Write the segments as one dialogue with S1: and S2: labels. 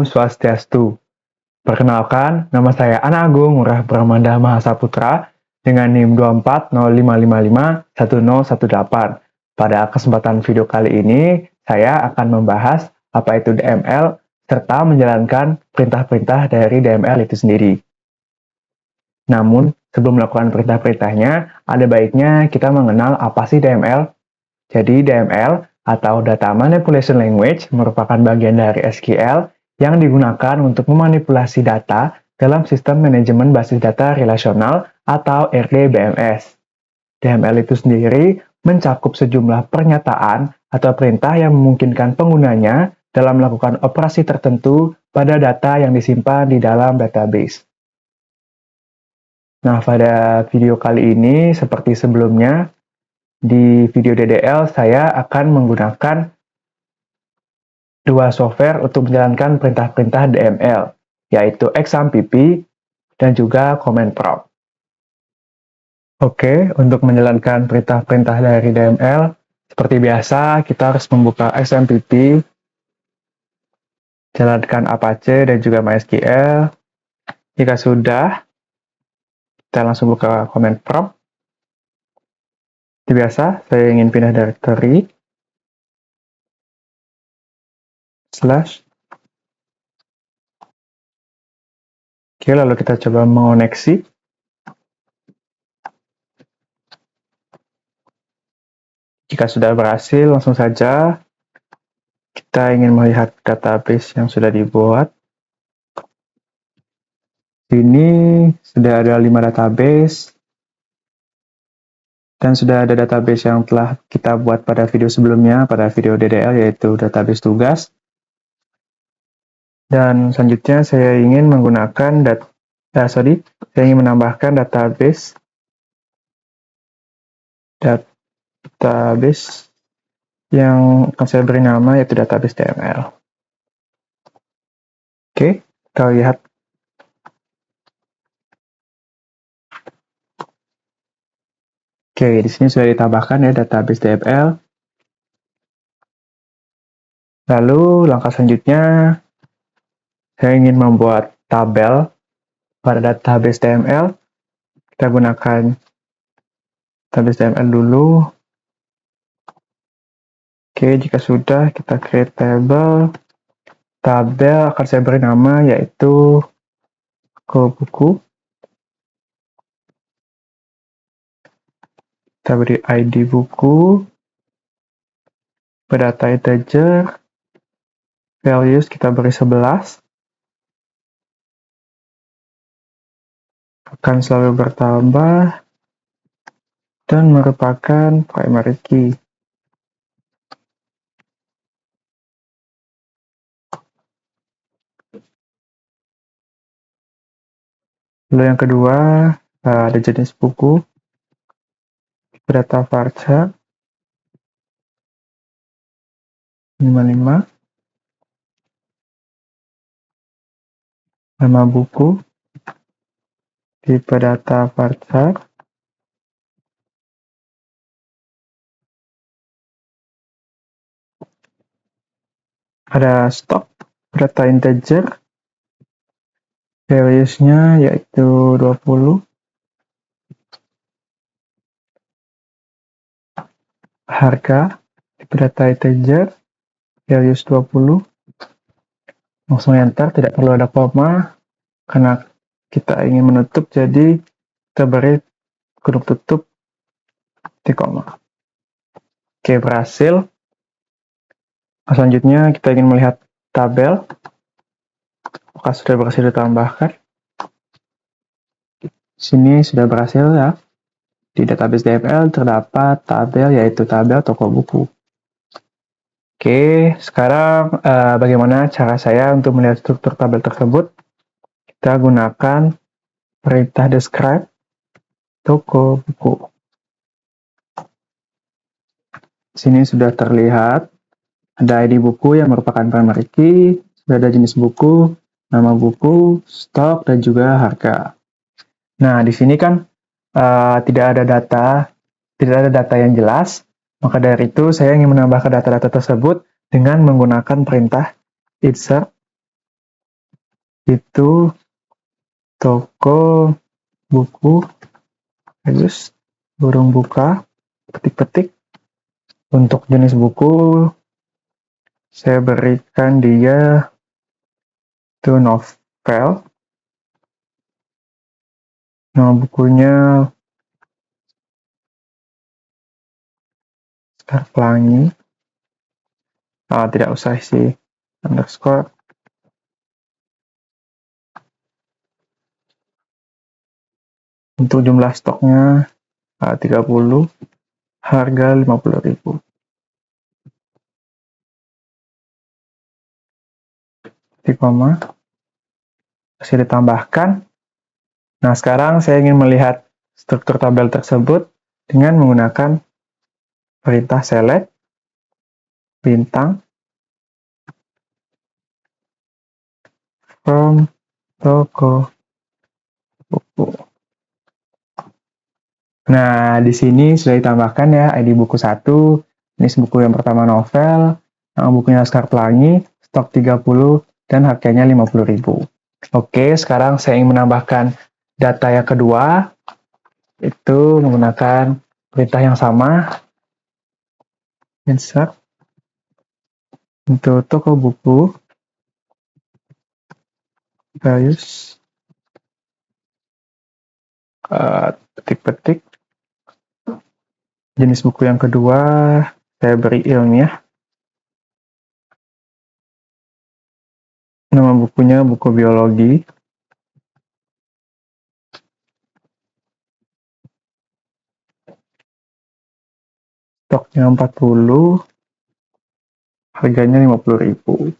S1: Swastiastu. Perkenalkan, nama saya Ana Agung Ngurah Bramanda Mahasaputra dengan NIM 24055511018. Pada kesempatan video kali ini, saya akan membahas apa itu DML serta menjalankan perintah-perintah dari DML itu sendiri. Namun, sebelum melakukan perintah-perintahnya, ada baiknya kita mengenal apa sih DML. Jadi, DML atau Data Manipulation Language merupakan bagian dari SQL yang digunakan untuk memanipulasi data dalam sistem manajemen basis data relasional atau RDBMS. DML itu sendiri mencakup sejumlah pernyataan atau perintah yang memungkinkan penggunanya dalam melakukan operasi tertentu pada data yang disimpan di dalam database. Nah, pada video kali ini, seperti sebelumnya, di video DDL saya akan menggunakan dua software untuk menjalankan perintah-perintah DML, yaitu XAMPP dan juga Command Prompt. Oke, untuk menjalankan perintah-perintah dari DML, seperti biasa kita harus membuka XAMPP, jalankan Apache dan juga MySQL. Jika sudah, kita langsung buka Command Prompt. Seperti biasa, saya ingin pindah directory, /. Oke, lalu kita coba mengoneksi. Jika sudah berhasil, langsung saja kita ingin melihat database yang sudah dibuat. Ini sudah ada 5 database, dan sudah ada database yang telah kita buat pada video sebelumnya, pada video DDL, yaitu database tugas. Dan selanjutnya saya ingin menggunakan saya ingin menambahkan database yang akan saya beri nama yaitu database DML. Oke, kita lihat. Oke, di sini sudah ditambahkan ya database DML. Lalu langkah selanjutnya saya ingin membuat tabel pada database DML. Kita gunakan database DML dulu. Oke, jika sudah, kita create table. Tabel akan saya beri nama yaitu buku. Kita beri ID buku. Pada data integer, values kita beri 11. Akan selalu bertambah dan merupakan primary key. Lalu yang kedua, ada jenis buku, data varchar 55, nama buku, tipe data varchar, ada stok data integer, values-nya yaitu 20, harga, tipe data integer, values 20, langsung enter, tidak perlu ada koma, karena kita ingin menutup, jadi kita beri kurung tutup di koma. Oke, berhasil. Selanjutnya kita ingin melihat tabel. Apakah sudah berhasil ditambahkan? Sini sudah berhasil ya. Di database DML terdapat tabel, yaitu tabel toko buku. Oke, sekarang bagaimana cara saya untuk melihat struktur tabel tersebut? Kita gunakan perintah describe toko buku. Sini sudah terlihat ada ID buku yang merupakan primary key, sudah ada jenis buku, nama buku, stok, dan juga harga. Nah, di sini kan tidak ada data yang jelas, maka dari itu saya ingin menambahkan data-data tersebut dengan menggunakan perintah insert itu toko buku, terus burung buka, petik-petik. Untuk jenis buku, saya berikan dia itu novel. Nama bukunya Laskar Pelangi. Tidak usah isi underscore. Untuk jumlah stoknya 30, harga 50.000. Di koma, masih ditambahkan. Nah, sekarang saya ingin melihat struktur tabel tersebut dengan menggunakan perintah select, bintang, from, toko, buku. Nah, di sini sudah ditambahkan ya ID buku 1, jenis buku yang pertama novel, nama bukunya Laskar Pelangi, stok 30, dan harganya 50.000. Oke, sekarang saya ingin menambahkan data yang kedua, itu menggunakan perintah yang sama, insert, untuk toko buku, Gayus, petik-petik, jenis buku yang kedua, saya beri ilmiah, nama bukunya buku biologi, stoknya 40, harganya 50.000.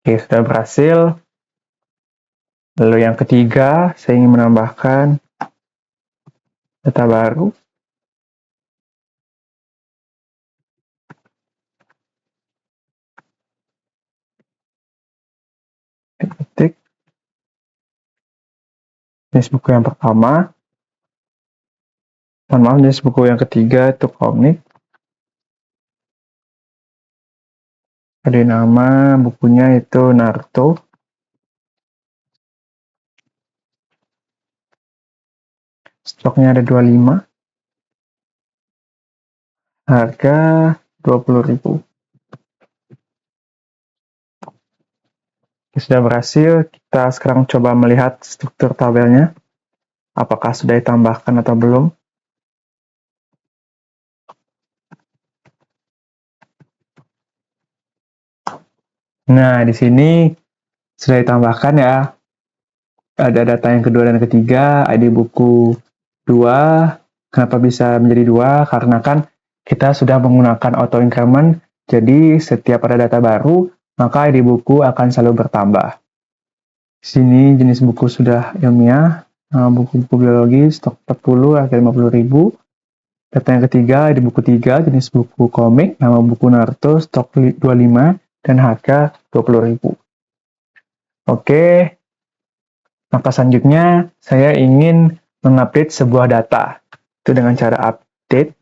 S1: Oke, sudah berhasil. Lalu yang ketiga, saya ingin menambahkan data baru. Ketik. Jenis buku yang pertama. Maaf, jenis buku yang ketiga itu komik. Ada nama bukunya itu Naruto. Stoknya ada 25. Harga 20.000. Sudah berhasil, kita sekarang coba melihat struktur tabelnya. Apakah sudah ditambahkan atau belum? Nah, di sini sudah ditambahkan ya. Ada data yang kedua dan ketiga, ID buku 2. Kenapa bisa menjadi 2? Karena kan kita sudah menggunakan auto increment, jadi setiap ada data baru, maka ID buku akan selalu bertambah. Di sini jenis buku sudah ilmiah, buku-buku biologi, stok 40, harga 50.000. Data yang ketiga, ID buku 3, jenis buku komik, nama buku Naruto, stok 25, dan harga 20.000. Oke, maka selanjutnya saya ingin mengupdate sebuah data. Itu dengan cara update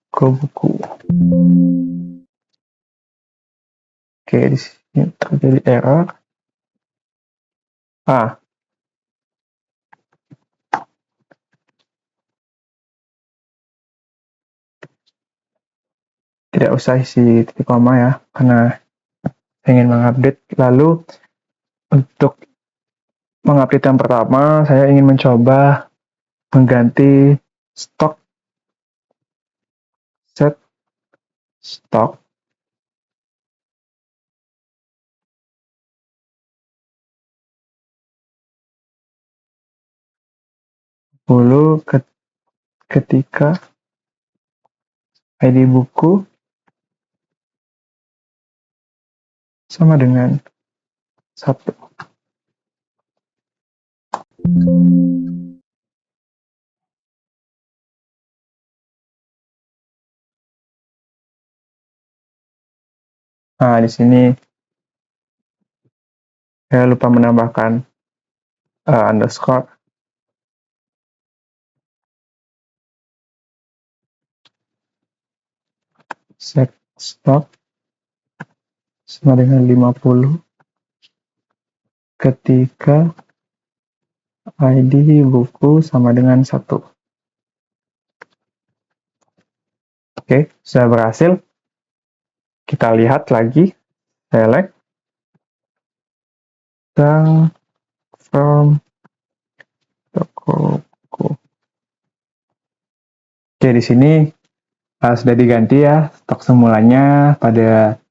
S1: ke buku. Oke, di sini terjadi error. Tidak usah isi titik koma ya, karena ingin mengupdate. Lalu untuk mengupdate yang pertama, saya ingin mencoba mengganti stok set stok dulu ketika ID buku sama dengan 1. Nah, di sini saya lupa menambahkan underscore. set stop sama dengan 50 ketika ID buku sama dengan 1. Oke, sudah berhasil. Kita lihat lagi, select tang from toko buku. Oke, di sini sudah diganti ya stok semulanya pada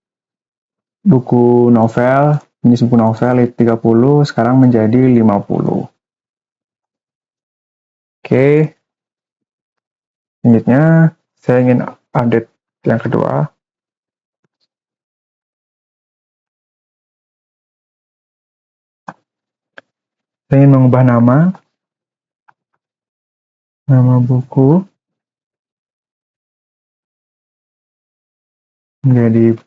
S1: buku novel, jenis buku novel itu 30, sekarang menjadi 50. Oke, selanjutnya saya ingin update yang kedua. Saya ingin mengubah nama buku menjadi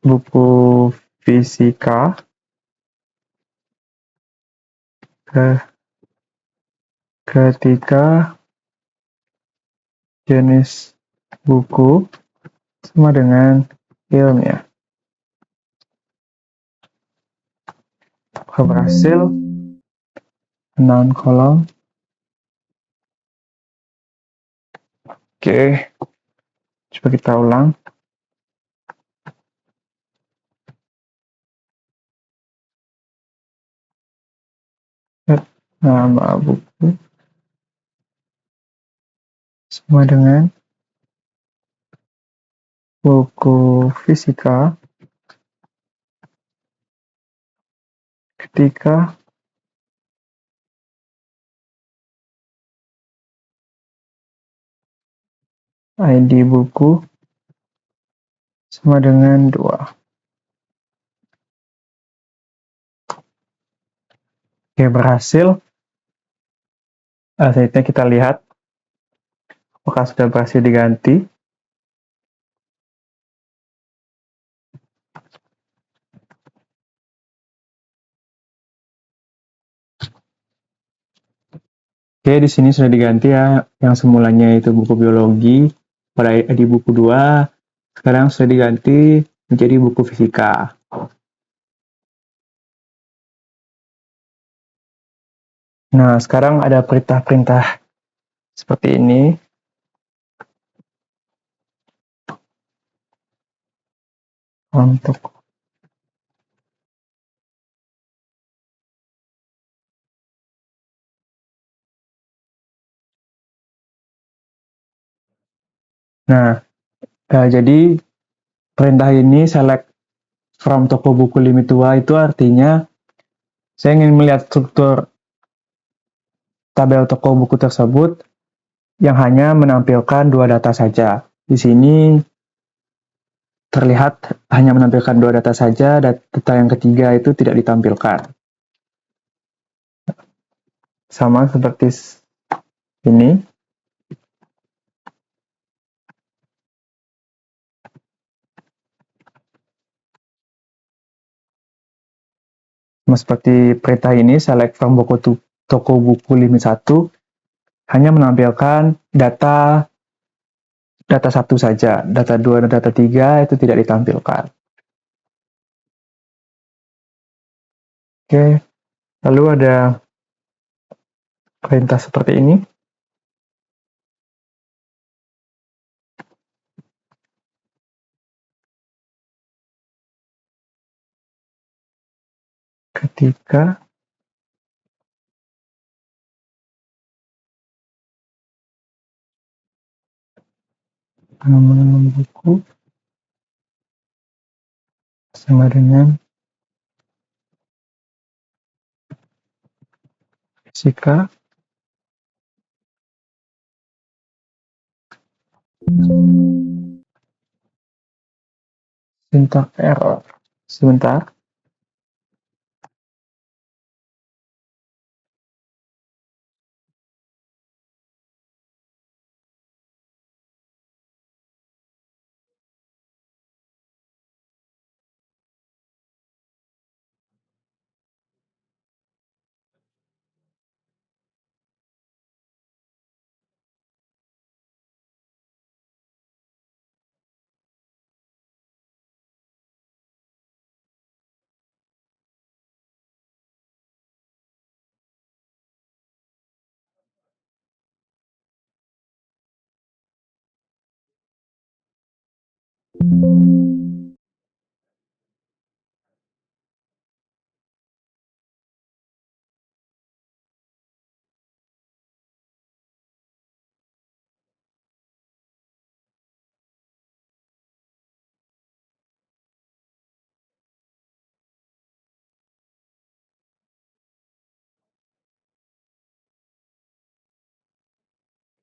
S1: buku fisika ketika jenis buku sama dengan ilmiah. Berhasil, non kolom. Oke, coba kita ulang. Nama buku sama dengan buku fisika ketika ID buku sama dengan 2. Oke, berhasil. Selanjutnya kita lihat apakah sudah berhasil diganti. Oke, di sini sudah diganti ya. Yang semulanya itu buku biologi pada ID buku 2, sekarang sudah diganti menjadi buku fisika. Nah, sekarang ada perintah-perintah seperti ini. Untuk jadi perintah ini select from toko buku limit 2 itu artinya saya ingin melihat struktur tabel toko buku tersebut yang hanya menampilkan 2 data saja. Di sini terlihat hanya menampilkan 2 data saja, data yang ketiga itu tidak ditampilkan. Sama seperti ini. Seperti perintah ini, select from toko buku limit 1 hanya menampilkan data 1 saja. Data 2 dan data 3 itu tidak ditampilkan. Oke, lalu ada perintah seperti ini. Ketika nama buku sama dengan fisika syntax error. Sebentar.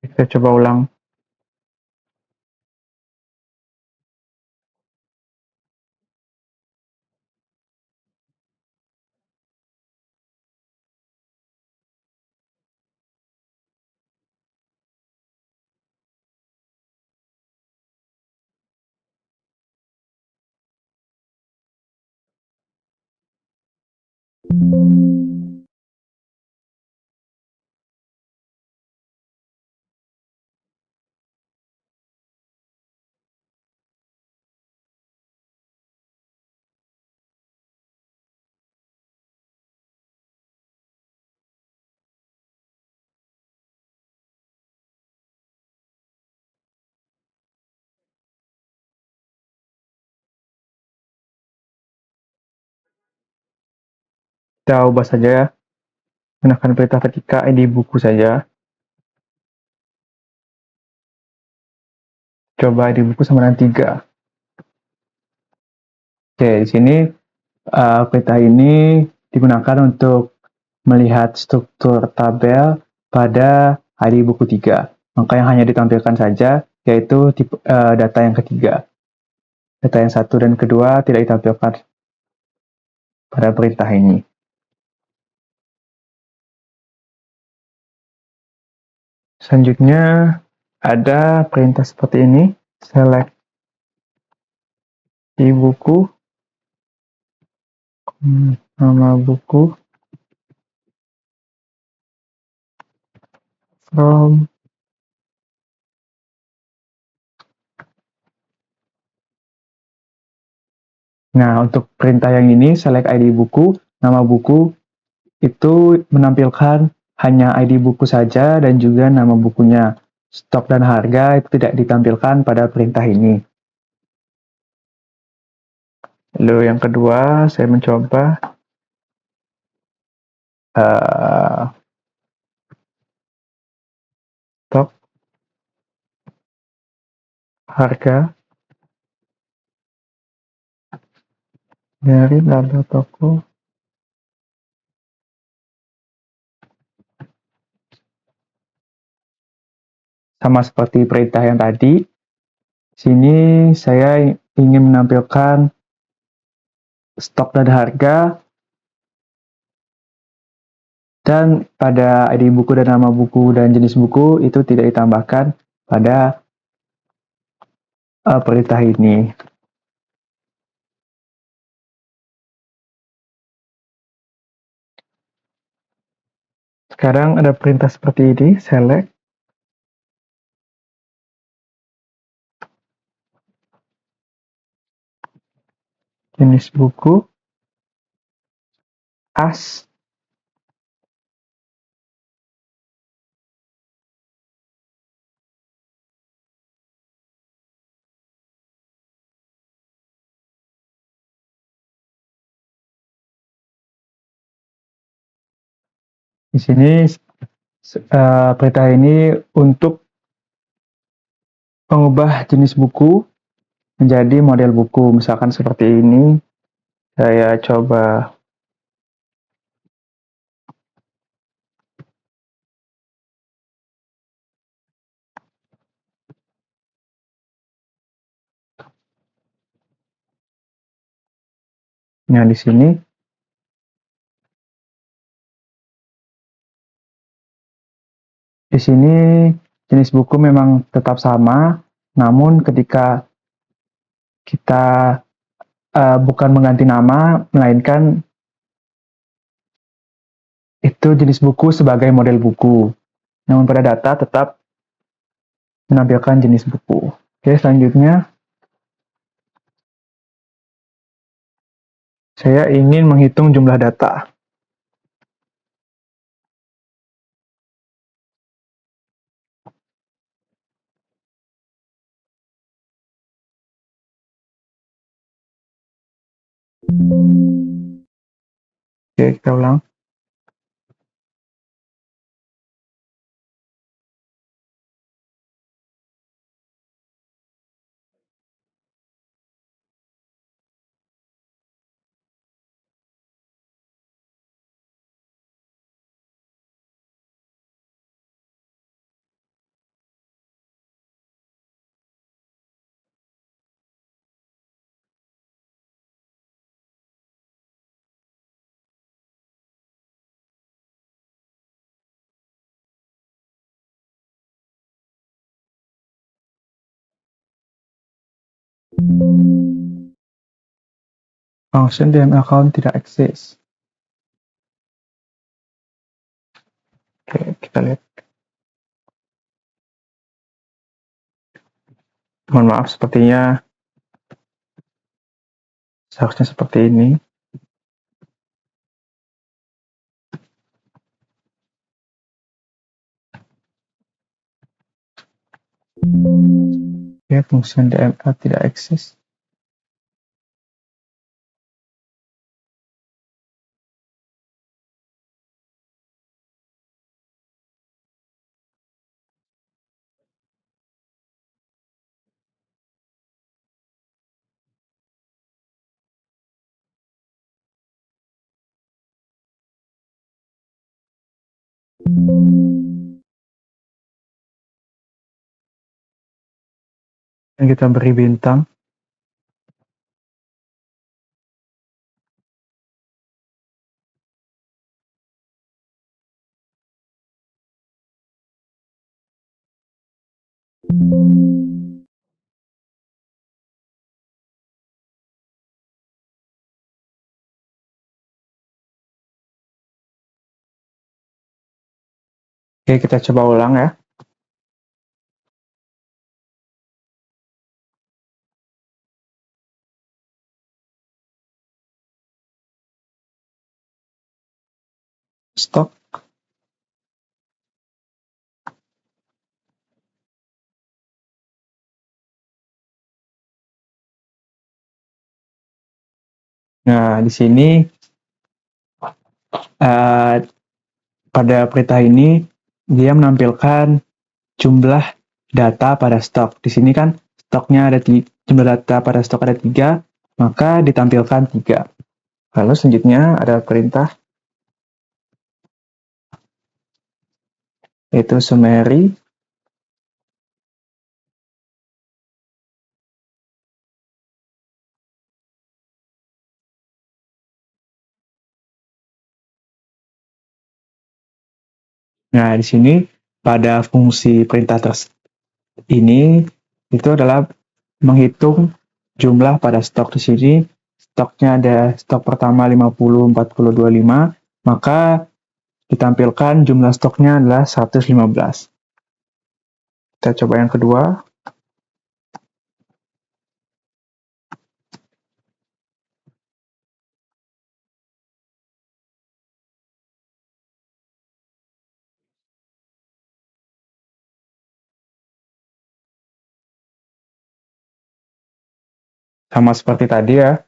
S1: Kita coba ulang. Kita ubah saja ya. Gunakan perintah ketika ID buku saja. Coba ID buku sama dengan 3. Oke, di sini perintah ini digunakan untuk melihat struktur tabel pada ID buku 3. Maka yang hanya ditampilkan saja yaitu tipe, data yang ketiga. Data yang satu dan kedua tidak ditampilkan pada perintah ini. Selanjutnya ada perintah seperti ini, select di buku, nama buku, from. Nah, untuk perintah yang ini, select ID buku, nama buku, itu menampilkan hanya ID buku saja dan juga nama bukunya. Stok dan harga itu tidak ditampilkan pada perintah ini. Lalu yang kedua, saya mencoba stok, harga dari label toko. Sama seperti perintah yang tadi, sini saya ingin menampilkan stok dan harga, dan pada ID buku dan nama buku dan jenis buku itu tidak ditambahkan pada perintah ini. Sekarang ada perintah seperti ini, select, jenis buku, as, di sini perintah ini untuk mengubah jenis buku menjadi model buku. Misalkan seperti ini, saya coba nah di sini jenis buku memang tetap sama, namun ketika kita bukan mengganti nama, melainkan itu jenis buku sebagai model buku. Namun pada data tetap menampilkan jenis buku. Oke, selanjutnya saya ingin menghitung jumlah data. Oke, kita ulang. Function DM account tidak eksis. Oke, kita lihat. Mohon maaf, sepertinya seharusnya seperti ini. Oke, function DML tidak eksis. Dan kita beri bintang. Oke, kita coba ulang ya. Stok. Nah, di sini pada perintah ini dia menampilkan jumlah data pada stok. Di sini kan stoknya ada jumlah data pada stok ada 3, maka ditampilkan 3. Lalu selanjutnya ada perintah yaitu summary. Nah, di sini pada fungsi perintah ini itu adalah menghitung jumlah pada stok. Di sini stoknya ada stok pertama 50, 40, 25, maka ditampilkan jumlah stoknya adalah 115. Kita coba yang kedua. Sama seperti tadi ya.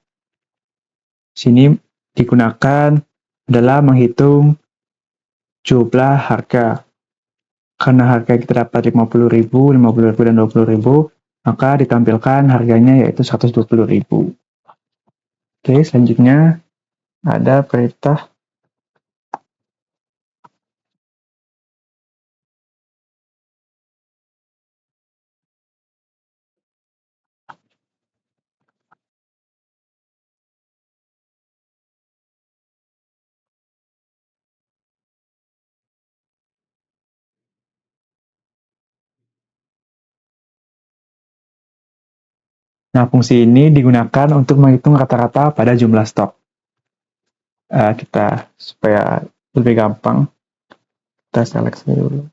S1: Sini digunakan adalah menghitung jumlah harga. Karena harga kita dapat 50.000, 50.000 dan 20.000, maka ditampilkan harganya yaitu 120.000. Oke, selanjutnya ada perintah Nah, fungsi ini digunakan untuk menghitung rata-rata pada jumlah stok. Kita supaya lebih gampang, kita seleksi dulu.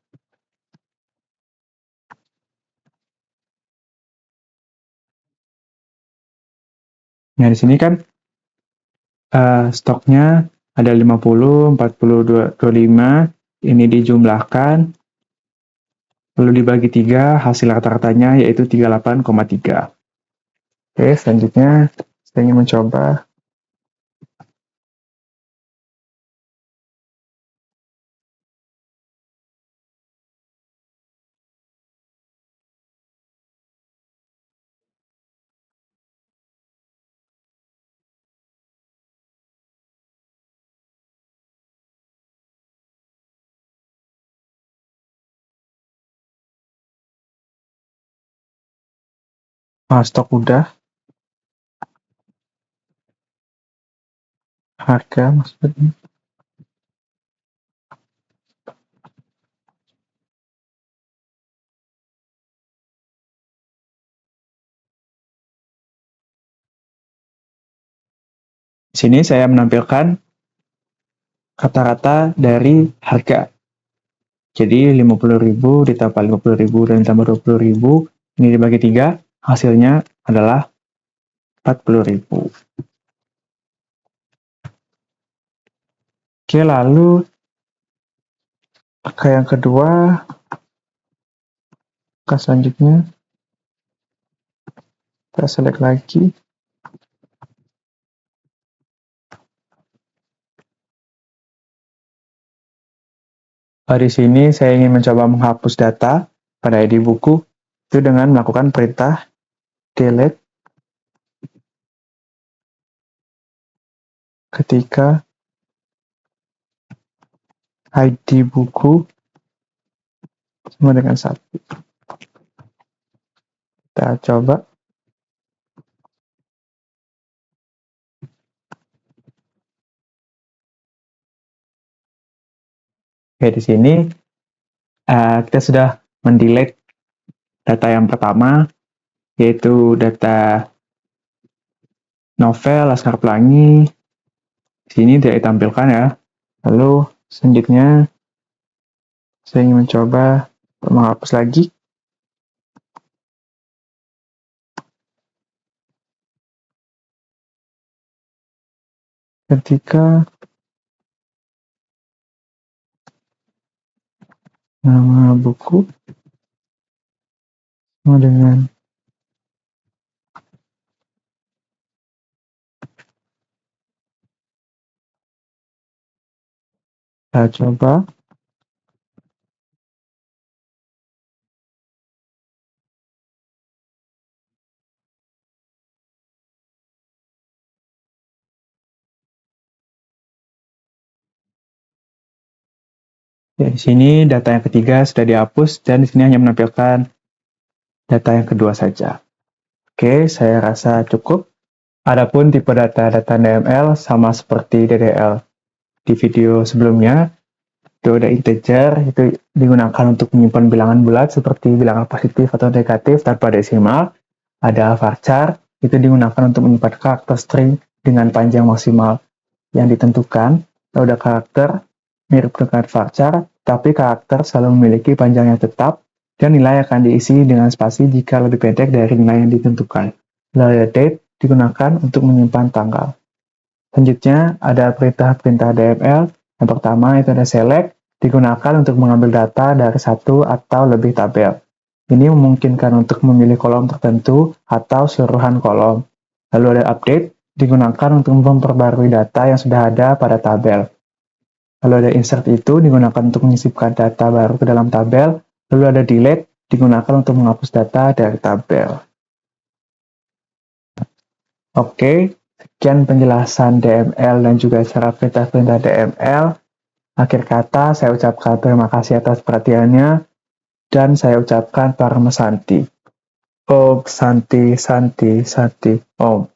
S1: Nah, di sini kan stoknya ada 50, 40, 25, ini dijumlahkan, lalu dibagi 3, hasil rata-ratanya yaitu 38,3. Oke, selanjutnya saya ingin mencoba stok udah, harga maksudnya. Di sini saya menampilkan kata-kata dari harga. Jadi 50.000 ditambah 50.000 dan ditambah 20.000, ini dibagi 3, hasilnya adalah 40.000. Oke, lalu angka yang kedua, angka selanjutnya, kita select lagi. Di sini saya ingin mencoba menghapus data pada ID buku itu dengan melakukan perintah delete ketika ID buku sama dengan 1. Kita coba. Oke, di sini kita sudah mendelete data yang pertama, yaitu data novel Laskar Pelangi. Di sini tidak ditampilkan ya. Lalu selanjutnya saya ingin mencoba menghapus lagi. Ketika nama buku sama dengan kita coba. Ya, di sini data yang ketiga sudah dihapus dan di sini hanya menampilkan data yang kedua saja. Oke, saya rasa cukup. Adapun tipe data DML sama seperti DDL di video sebelumnya, itu ada integer, itu digunakan untuk menyimpan bilangan bulat seperti bilangan positif atau negatif tanpa desimal. Ada varchar, itu digunakan untuk menyimpan karakter string dengan panjang maksimal yang ditentukan. Lalu ada karakter, mirip dengan varchar, tapi karakter selalu memiliki panjang yang tetap, dan nilai akan diisi dengan spasi jika lebih pendek dari nilai yang ditentukan. Lalu ada date, digunakan untuk menyimpan tanggal. Selanjutnya ada perintah-perintah DML. Yang pertama itu ada select, digunakan untuk mengambil data dari satu atau lebih tabel. Ini memungkinkan untuk memilih kolom tertentu atau seluruhan kolom. Lalu ada update, digunakan untuk memperbarui data yang sudah ada pada tabel. Lalu ada insert, itu digunakan untuk menyisipkan data baru ke dalam tabel. Lalu ada delete, digunakan untuk menghapus data dari tabel. Oke, sekian penjelasan DML dan juga cara perintah-perintah DML. Akhir kata, saya ucapkan terima kasih atas perhatiannya, dan saya ucapkan Parma Santi. Om Santi Santi Santi Om.